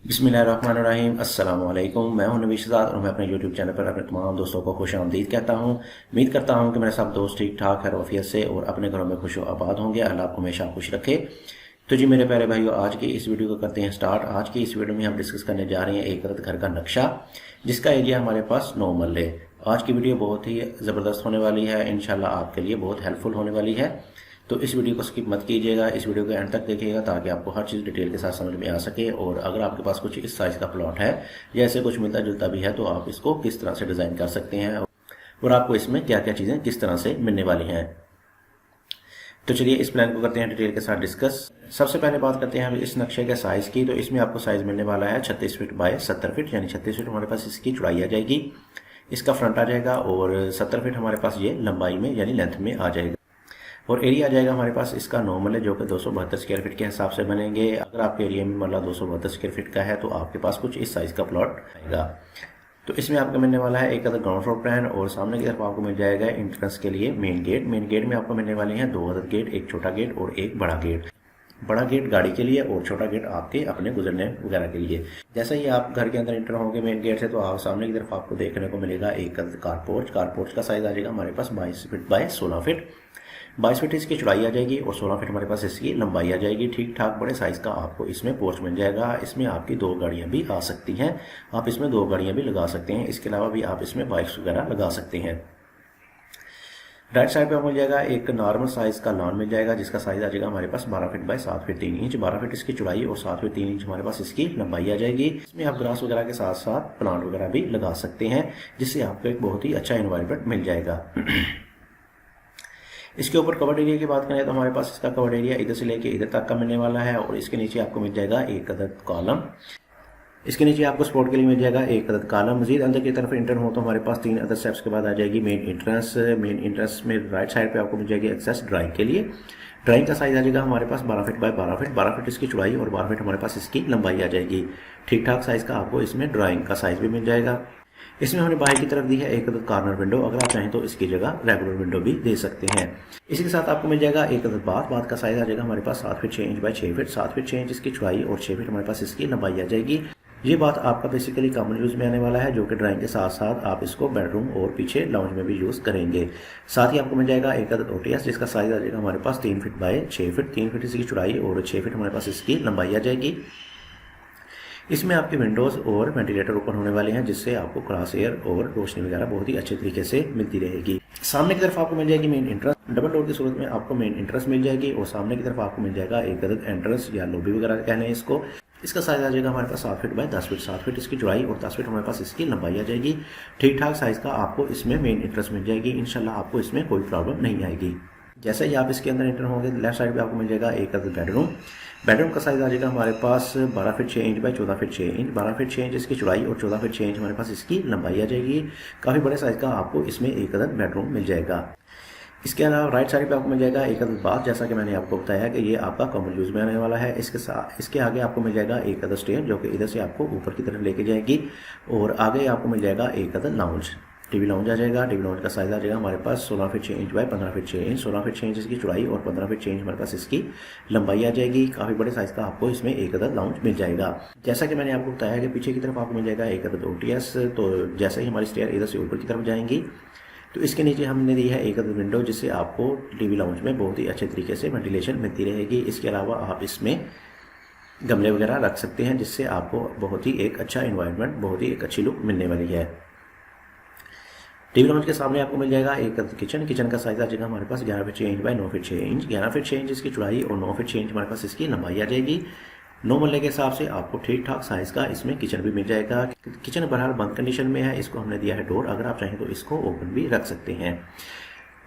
बिस्मिल्लाहिर्रहमानिर्रहीम अस्सलाम वालेकुम। मैं हूं नवीशाद और मैं अपने यूट्यूब चैनल पर अपने तमाम दोस्तों को खुश आमदीद कहता हूं। उम्मीद करता हूं कि मेरे सब दोस्त ठीक ठाक है, रफ़ियत से और अपने घरों में खुश आबाद होंगे। अल्लाह आपको हमेशा खुश रखे। तो जी मेरे प्यारे भाइयों, आज की इस वीडियो को करते हैं स्टार्ट। आज की इस वीडियो में हम डिस्कस करने जा रहे हैं एक घर का नक्शा जिसका एरिया हमारे पास 9 मरले। आज की वीडियो बहुत ही ज़बरदस्त होने वाली है, इंशाल्लाह आपके लिए बहुत हेल्पफुल होने वाली है। तो इस वीडियो को स्किप मत कीजिएगा, इस वीडियो को एंड तक देखिएगा ताकि आपको हर चीज़ डिटेल के साथ समझ में आ सके। और अगर आपके पास कुछ इस साइज़ का प्लॉट है या ऐसे कुछ मिलता जुलता भी है तो आप इसको किस तरह से डिज़ाइन कर सकते हैं और आपको इसमें क्या क्या चीज़ें किस तरह से मिलने वाली हैं। तो चलिए इस प्लान को करते हैं डिटेल के साथ डिस्कस। सबसे पहले बात करते हैं हम इस नक्शे के साइज़ की। तो इसमें आपको साइज़ मिलने वाला है 36 फीट बाय 70 फीट, यानी 36 फीट हमारे पास इसकी चौड़ाई आ जाएगी, इसका फ्रंट आ जाएगा और 70 फीट हमारे पास ये लंबाई में यानी लेंथ में आ जाएगा। और एरिया आ जाएगा हमारे पास इसका 9 मरले जो कि 272 स्क्वायर फीट के हिसाब से बनेंगे। अगर आपके एरिया में मतलब 272 स्क्वायर फीट का है तो आपके पास कुछ इस साइज़ का प्लॉट आएगा। तो इसमें आपको मिलने वाला है एक अदर ग्राउंड फ्लोर प्लान और सामने की तरफ आपको मिल जाएगा एंट्रेंस के लिए मेन गेट। मेन गेट में आपको मिलने वाले हैं 2 अदर गेट, एक छोटा गेट और एक बड़ा गेट। बड़ा गेट गाड़ी के लिए और छोटा गेट आपके अपने गुजरने वगैरह के लिए। जैसे ही आप घर के अंदर एंटर होंगे मेन गेट से तो आप सामने की तरफ आपको देखने को मिलेगा एक कारपोर्च। कारपोर्च का साइज आ जाएगा हमारे पास 22 फीट बाय 16 फीट। 22 फीट इसकी चौड़ाई आ जाएगी और 16 फीट हमारे पास इसकी लंबाई आ जाएगी। ठीक ठाक बड़े साइज़ का आपको इसमें पोर्च मिल जाएगा। इसमें आपकी 2 गाड़ियाँ भी आ सकती हैं, आप इसमें 2 गाड़ियाँ भी लगा सकते हैं। इसके अलावा भी आप इसमें बाइक्स वगैरह लगा सकते हैं। राइट साइड पे आपको मिल जाएगा एक नॉर्मल साइज़ का लॉन मिल जाएगा जिसका साइज़ आ जाएगा हमारे पास 12 feet by 7 feet 3 inch. 12 feet इसकी चौड़ाई और 7 फीट 3 इंच हमारे पास इसकी लंबाई आ जाएगी। इसमें आप ग्रास वगैरह के साथ साथ प्लांट वगैरह भी लगा सकते हैं जिससे आपको एक बहुत ही अच्छा एनवायरनमेंट मिल जाएगा। इसके ऊपर कवर्ड एरिया की बात करें तो हमारे पास इसका कवर्ड एरिया इधर से लेके इधर तक का मिलने वाला है और इसके नीचे आपको मिल जाएगा एक अदद कॉलम। इसके नीचे आपको सपोर्ट के लिए मिल जाएगा एक अदद कॉलम। मजीद अंदर की तरफ इंटर हो तो हमारे पास 3 अदर स्टेप्स के बाद आ जाएगी मेन एंट्रेंस। मेन एंट्रेंस में राइट साइड पे आपको मिल जाएगी एक्सेस ड्राइंग के लिए। ड्राइंग का साइज आ जाएगा हमारे पास 12 फीट बाय 12 फीट। 12 फीट इसकी चौड़ाई और 12 फीट हमारे पास इसकी लंबाई आ जाएगी। ठीक ठाक साइज का आपको इसमें ड्राइंग का साइज भी मिल जाएगा। इसमें हमने बाहर की तरफ दी है एक अदद कॉर्नर विंडो, अगर आप चाहें तो इसकी जगह रेगुलर विंडो भी दे सकते हैं। इसी के साथ आपको मिल जाएगा एक अदद बाथ का साइज आ जाएगा हमारे पास 7 feet 6 inch by 6 feet. 7 feet 6 inch इसकी चौड़ाई और 6 फीट हमारे पास इसकी लंबाई आ जाएगी। ये बात आपका बेसिकली कॉमन यूज में आने वाला है जो कि ड्राइंग के साथ साथ आप इसको बेडरूम और पीछे लाउंज में भी यूज करेंगे। साथ ही आपको मिल जाएगा एक अदद ओटीएस जिसका साइज आ जाएगा हमारे पास 3 फीट बाय 6 फीट। 3 फीट इसकी चौड़ाई और 6 फीट हमारे पास इसकी लंबाई आ जाएगी। इसमें आपके विंडोज़ और वेंटिलेटर ओपन होने वाले हैं जिससे आपको क्रॉस एयर और रोशनी वगैरह बहुत ही अच्छे तरीके से मिलती रहेगी। सामने की तरफ आपको मिल जाएगी मेन एंट्रेंस। डबल डोर की सूरत में आपको मेन एंट्रेंस मिल जाएगी और सामने की तरफ आपको मिल जाएगा एक अदद एंट्रेंस या लॉबी वगैरह कहने हैं इसको। इसका साइज आ जाएगा हमारे पास 7 फीट बाय 10 फीट। 7 फीट इसकी चौड़ाई और 10 फीट हमारे पास इसकी लंबाई आ जाएगी। ठीक ठाक साइज का आपको इसमें मेन एंट्रेंस मिल जाएगी। इंशाल्लाह आपको इसमें कोई प्रॉब्लम नहीं आएगी। जैसे ही आप इसके अंदर एंटर होंगे लेफ्ट साइड पे आपको मिल जाएगा एक अदद बेडरूम। बेडरूम का साइज आ जाएगा हमारे पास 12 feet 6 inch by 14 feet 6 inch. 12 feet 6 inch इसकी चौड़ाई और 14 फीट 6 इंच हमारे पास इसकी लंबाई आ जाएगी। काफ़ी बड़े साइज का आपको इसमें एक अदद बेडरूम मिल जाएगा। इसके अलावा राइट साइड पे आपको मिल जाएगा एक अदद बाथ, जैसा कि मैंने आपको बताया कि ये आपका कॉमन यूज में आने वाला है। इसके आगे आपको मिल जाएगा एक अदद स्टेयर जो कि इधर से आपको ऊपर की तरफ लेके जाएगी और आगे आपको मिल जाएगा एक अदद लाउंज। टीवी लाउंज आ जाएगा। टीवी लाउंज का साइज आ जाएगा हमारे पास 16 feet 6 inch by 15 feet 6 inch. 16 feet 6 inch इसकी चौड़ाई और 15 फीट 6 इंच हमारे पास इसकी लंबाई आ जाएगी। काफ़ी बड़े साइज का आपको इसमें एक अदद लाउंज मिल जाएगा। जैसा कि मैंने आपको बताया कि पीछे की तरफ आपको मिल जाएगा एक अदद ओटीएस। तो जैसे ही हमारी स्टेयर इधर से ऊपर की तरफ जाएंगी तो इसके नीचे हमने दी है एक अदद विंडो जिससे आपको टीवी लाउंज में बहुत ही अच्छे तरीके से वेंटिलेशन मिलती रहेगी। इसके अलावा आप इसमें गमले वगैरह रख सकते हैं जिससे आपको बहुत ही एक अच्छा एनवायरनमेंट, बहुत ही एक अच्छी लुक मिलने वाली है। टीवी लाउंज के सामने आपको मिल जाएगा एक किचन। किचन का साइज आ जाएगा हमारे पास 11 feet 6 inch by 9 feet 6 inch. 11 feet 6 inch इसकी चौड़ाई और 9 फीट 6 इंच हमारे पास इसकी लंबाई आ जाएगी। 9 मरले के हिसाब से आपको ठीक ठाक साइज का इसमें किचन भी मिल जाएगा। किचन बहरहाल बंद कंडीशन में है, इसको हमने दिया है डोर, अगर आप चाहें तो इसको ओपन भी रख सकते हैं।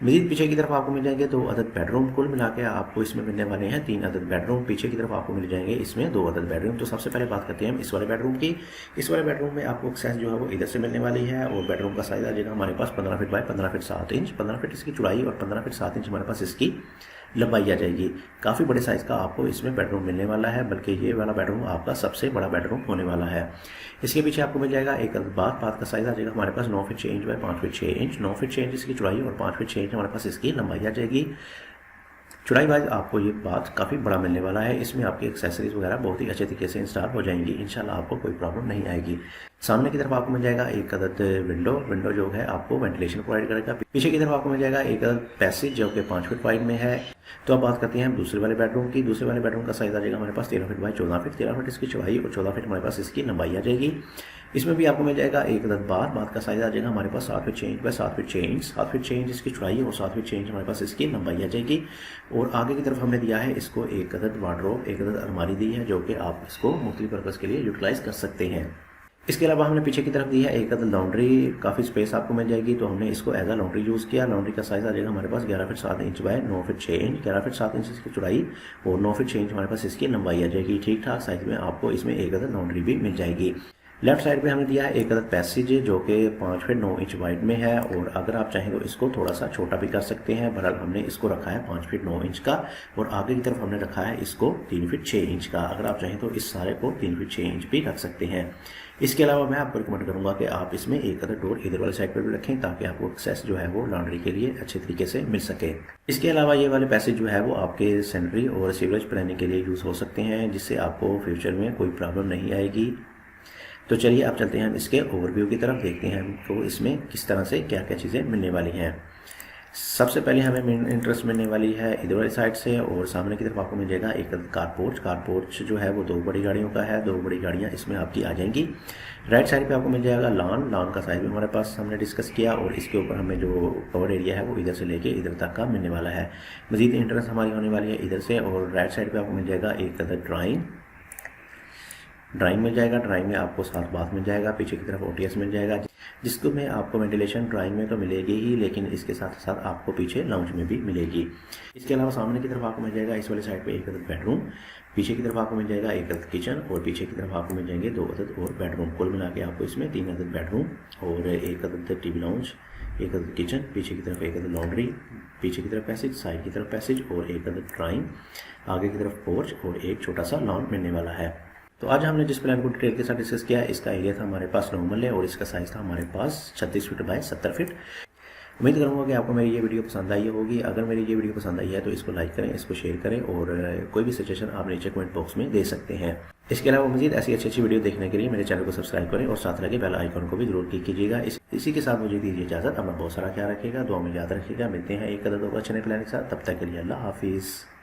मजीद पीछे की तरफ आपको मिल जाएंगे 2 अदद बेडरूम। कुल मिला के आपको इसमें मिलने वाले हैं 3 अदद बेडरूम। पीछे की तरफ आपको मिल जाएंगे इसमें 2 अदद बेडरूम। तो सबसे पहले बात करते हैं हम इस वाले बेडरूम की। इस वाले बेडरूम में आपको एक्सेस जो है वो इधर से मिलने वाली है और बेडरूम का साइज आ जाएगा हमारे पास 15 feet by 15 feet 7 inch. 15 feet इसकी चौड़ाई और 15 फीट 7 इंच हमारे पास इसकी लंबाई आ जाएगी। काफ़ी बड़े साइज़ का आपको इसमें बेडरूम मिलने वाला है, बल्कि ये वाला बेडरूम आपका सबसे बड़ा बेडरूम होने वाला है। इसके पीछे आपको मिल जाएगा एक बाथ का साइज आ जाएगा हमारे पास 9 feet 6 inch by 5 feet 6 inch. 9 feet 6 inch इसकी चौड़ाई और 5 फीट 6 इंच हमारे पास इसकी लंबाई आ जाएगी। चौड़ाई वाइज आपको ये बात काफ़ी बड़ा मिलने वाला है। इसमें आपकी एक्सेसरीज वगैरह बहुत ही अच्छे तरीके से इंस्टॉल हो जाएंगी, इंशाल्लाह आपको कोई प्रॉब्लम नहीं आएगी। सामने की तरफ आपको मिल जाएगा एक अदद विंडो जो है आपको वेंटिलेशन प्रोवाइड करेगा। पीछे की तरफ आपको मिल जाएगा एक अदद पैसेज जो कि 5 फीट वाइड में है। तो अब बात करते हैं हम दूसरे वाले बेडरूम की। दूसरे वाले बेडरूम का साइज आ जाएगा हमारे पास 13 फीट बाई 14 फीट, 13 फीट इसकी चौड़ाई और 14 फीट हमारे पास इसकी लंबाई आ जाएगी। इसमें भी आपको मिल जाएगा एक अदद बाथ का साइज आ जाएगा हमारे पास 7 feet 6 inch by 7 feet 6 inch, 7 feet 6 inch इसकी चौड़ाई और 7 फीट 6 इंच हमारे पास इसकी लंबाई आ जाएगी। और आगे की तरफ हमने दिया है इसको एक अदद वार्डरोब, एक अदद अलमारी दी है जो कि आप इसको मुख्तलिफ पर्पज़ के लिए यूटिलाइज कर सकते हैं। इसके अलावा हमने पीछे की तरफ दी है एक अदद लॉन्ड्री, काफ़ी स्पेस आपको मिल जाएगी, तो हमने इसको एज अ लॉन्ड्री यूज़ किया। लॉन्ड्री का साइज आ जाएगा हमारे पास 11 feet 7 inch by 9 feet 6 inch, 11 feet 7 inch इसकी चौड़ाई और 9 फीट 6 इंच हमारे पास इसकी लंबाई आ जाएगी। ठीक ठाक साइज में आपको इसमें एक अदद लॉन्ड्री भी मिल जाएगी। लेफ्ट साइड पे हमने दिया है एक अदद पैसेज जो कि 5 फीट 9 इंच वाइड में है, और अगर आप चाहें तो इसको थोड़ा सा छोटा भी कर सकते हैं। बहरहाल हमने इसको रखा है 5 फीट 9 इंच का, और आगे की तरफ हमने रखा है इसको 3 फीट 6 इंच का। अगर आप चाहें तो इस सारे को 3 फीट 6 इंच भी रख सकते हैं। इसके अलावा मैं आपको रिकमेंड करूंगा कि आप इसमें एक अदद डोर इधर वाले साइड पर भी रखें ताकि आपको एक्सेस जो है वो लॉन्ड्री के लिए अच्छे तरीके से मिल सके। इसके अलावा ये वाले पैसेज जो है वो आपके सैनिटरी और सीवरेज प्लानिंग के लिए यूज़ हो सकते हैं, जिससे आपको फ्यूचर में कोई प्रॉब्लम नहीं आएगी। तो चलिए आप चलते हैं हम इसके ओवरव्यू की तरफ, देखते हैं हमको इसमें किस तरह से क्या क्या चीज़ें मिलने वाली हैं। सबसे पहले हमें मेन इंटरेस्ट मिलने वाली है इधर वाली साइड से, और सामने की तरफ आपको मिल जाएगा एक कारपोर्च जो है वो 2 बड़ी गाड़ियों का है, 2 बड़ी गाड़ियाँ इसमें आपकी आ जाएंगी। राइट साइड पे आपको मिल जाएगा लॉन का साइज भी हमारे पास हमने डिस्कस किया, और इसके ऊपर हमें जो कवर एरिया है वो इधर से लेके इधर तक का मिलने वाला है। मजीद इंटरेस्ट हमारी होने वाली है इधर से, और राइट साइड पर आपको मिल जाएगा एक अदर ड्राइंग मिल जाएगा। ड्राइंग में आपको 7 बाथ मिल जाएगा, पीछे की तरफ ओटीएस मिल जाएगा, जिसको में आपको वेंटिलेशन ड्राइंग में तो मिलेगी ही, लेकिन इसके साथ साथ आपको पीछे लाउंज में भी मिलेगी। इसके अलावा सामने की तरफ आपको मिल जाएगा इस वाले साइड पे एक अदद बेडरूम, पीछे की तरफ आपको मिल जाएगा एक अदद किचन, और पीछे की तरफ आपको मिल जाएंगे 2 अदद और बेडरूम। कुल मिला के आपको इसमें 3 अदद बेडरूम और एक अदद टीवी लाउंज, एक अदद किचन, पीछे की तरफ एक अदद लॉन्ड्री, पीछे की तरफ पैसेज, साइड की तरफ पैसेज और एक अदद ड्राइंग, आगे की तरफ पोर्च और एक छोटा सा लॉन मिलने वाला है। तो आज हमने जिस प्लान को डिटेल के साथ डिस्कस किया, इसका एरिया था हमारे पास नॉर्मल है, और इसका साइज था हमारे पास 36 फीट बाय 70 फीट। उम्मीद करूँगा कि आपको मेरी ये वीडियो पसंद आई होगी। अगर मेरी ये वीडियो पसंद आई है तो इसको लाइक करें, इसको शेयर करें, और कोई भी सजेशन आप नीचे कमेंट बॉक्स में दे सकते हैं। इसके अलावा मजीद ऐसी अच्छी वीडियो देखने के लिए मेरे चैनल को सब्सक्राइब करें और साथ लगे बेल आइकन को भी जरूर क्लिक कीजिएगा। इसी के साथ मुझे दीजिए इजाज़त। अपना बहुत सारा ख्याल रखिएगा, दुआ में याद रखिएगा। मिलते हैं एक अदद और अच्छे नए प्लान के साथ, तब तक के लिए अल्लाह हाफिज़।